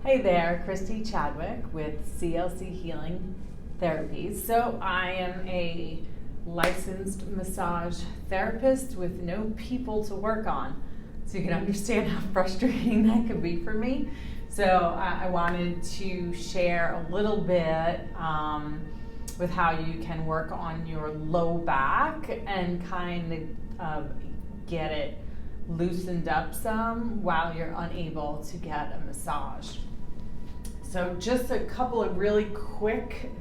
Hey there, Christy Chadwick with CLC Healing Therapies. So I am a licensed massage therapist with no people to work on. So you can understand how frustrating that could be for me. So I wanted to share a little bit with how you can work on your low back and kind of get it loosened up some while you're unable to get a massage. So just a couple of really quick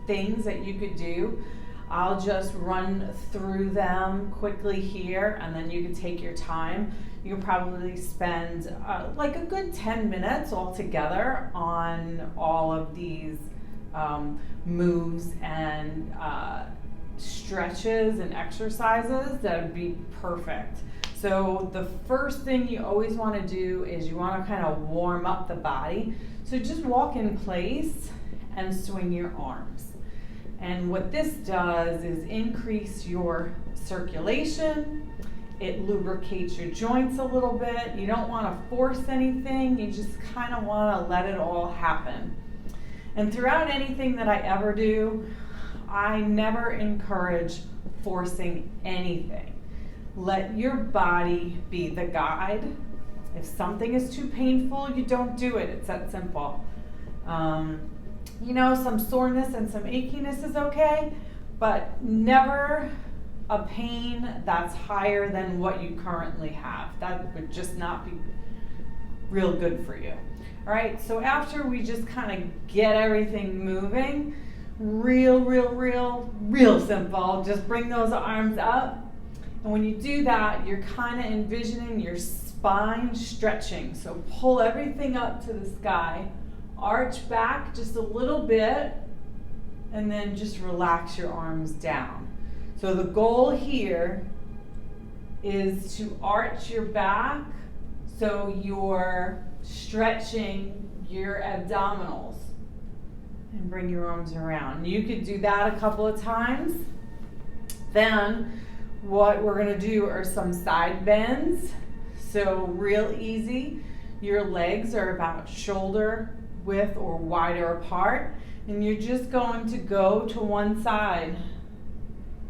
things that you could do. I'll just run through them quickly here, and then you can take your time. You can probably spend like a good 10 minutes altogether on all of these moves and stretches and exercises. That would be perfect. So the first thing you always want to do is you want to kind of warm up the body. So just walk in place and swing your arms. And what this does is increase your circulation. It lubricates your joints a little bit. You don't want to force anything. You just kind of want to let it all happen. And throughout anything that I ever do, I never encourage forcing anything. Let your body be the guide. If something is too painful, you don't do it. It's that simple. Some soreness and some achiness is okay, but never a pain that's higher than what you currently have. That would just not be real good for you. All right, so after we just kind of get everything moving, real simple, just bring those arms up. And when you do that, you're kind of envisioning your spine stretching. So pull everything up to the sky, arch back just a little bit, and then just relax your arms down. So the goal here is to arch your back so you're stretching your abdominals and bring your arms around. You could do that a couple of times. Then what we're going to do are some side bends. So real easy. Your legs are about shoulder width or wider apart, and you're just going to go to one side.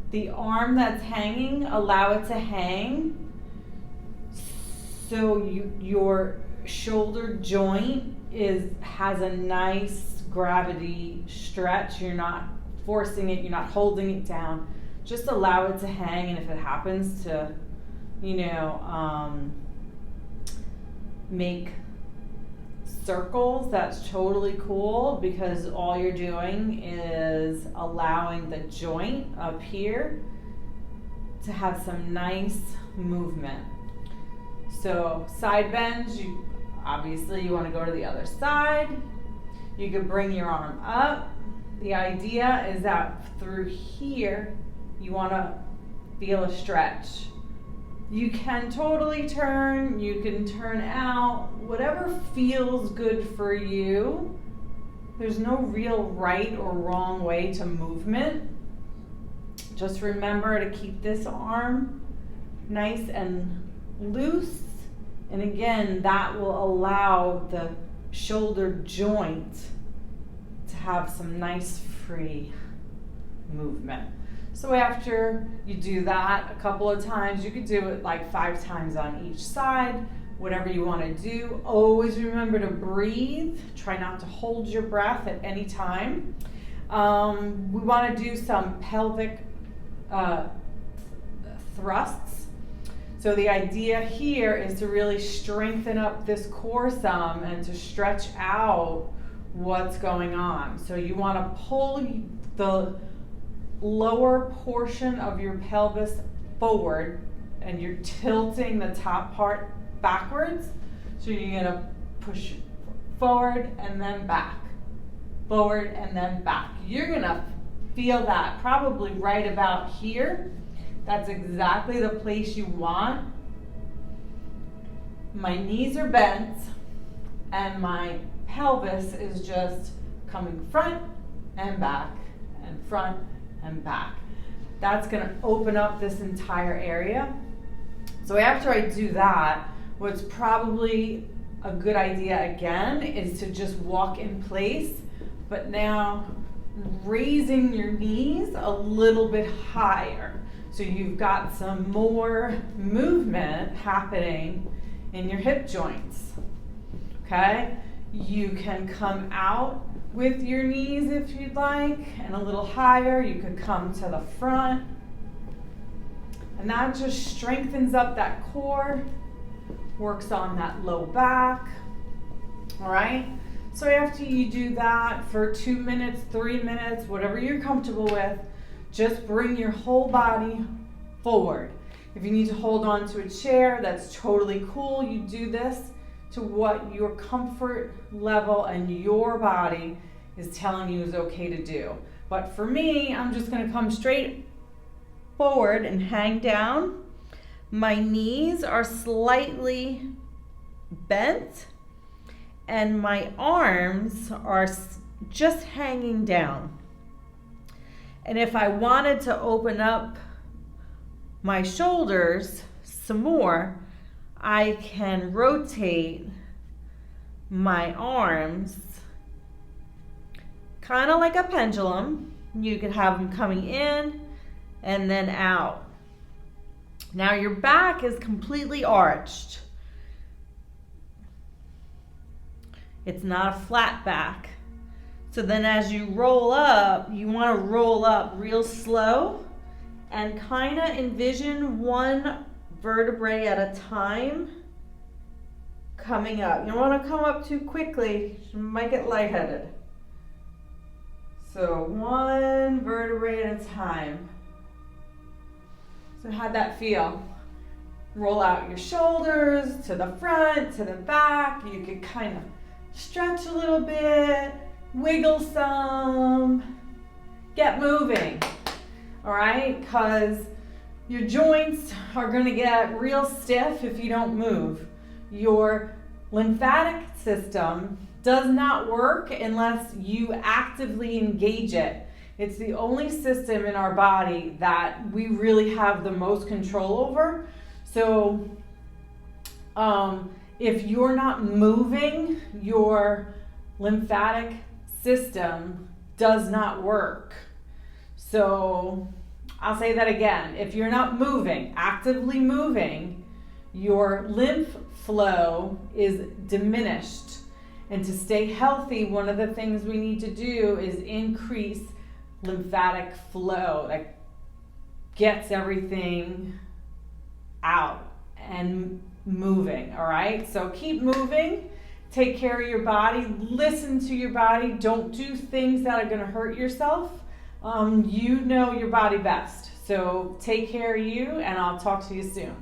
The arm that's hanging, allow it to hang so your shoulder joint has a nice gravity stretch. You're not forcing it, you're not holding it down. Just allow it to hang, and if it happens to, make circles, that's totally cool, because all you're doing is allowing the joint up here to have some nice movement. So side bends, you want to go to the other side. You could bring your arm up. The idea is that through here, you want to feel a stretch. You can totally turn, you can turn out, whatever feels good for you. There's no real right or wrong way to movement. Just remember to keep this arm nice and loose. And again, that will allow the shoulder joint to have some nice free movement. So after you do that a couple of times, you could do it like 5 times on each side, whatever you want to do. Always remember to breathe. Try not to hold your breath at any time. We want to do some pelvic thrusts. So the idea here is to really strengthen up this core some and to stretch out what's going on. So you want to pull the lower portion of your pelvis forward, and you're tilting the top part backwards. So you're going to push forward and then back, forward and then back. You're going to feel that probably right about here. That's exactly the place you want. My knees are bent and my pelvis is just coming front and back and front and back. That's going to open up this entire area. So after I do that, what's probably a good idea again is to just walk in place, but now raising your knees a little bit higher. So you've got some more movement happening in your hip joints, okay? You can come out with your knees if you'd like, and a little higher. You could come to the front. And that just strengthens up that core, works on that low back, all right? So after you do that for 2 minutes, 3 minutes, whatever you're comfortable with, just bring your whole body forward. If you need to hold on to a chair, that's totally cool. You do this to what your comfort level and your body is telling you is okay to do. But for me, I'm just gonna come straight forward and hang down. My knees are slightly bent and my arms are just hanging down. And if I wanted to open up my shoulders some more, I can rotate my arms kind of like a pendulum. You could have them coming in and then out. Now your back is completely arched. It's not a flat back. So then as you roll up, you want to roll up real slow and kind of envision one vertebrae at a time coming up. You don't want to come up too quickly, you might get lightheaded. So one vertebrae at a time. So how'd that feel? Roll out your shoulders to the front, to the back. You could kind of stretch a little bit, wiggle some, get moving, all right? Because your joints are gonna get real stiff if you don't move. Your lymphatic system does not work unless you actively engage it. It's the only system in our body that we really have the most control over. So if you're not moving, your lymphatic system does not work. So I'll say that again. If you're not moving, actively moving, your lymph flow is diminished. And to stay healthy, one of the things we need to do is increase lymphatic flow that gets everything out and moving, all right? So keep moving, take care of your body, listen to your body, don't do things that are gonna hurt yourself. You know your body best. So take care of you, and I'll talk to you soon.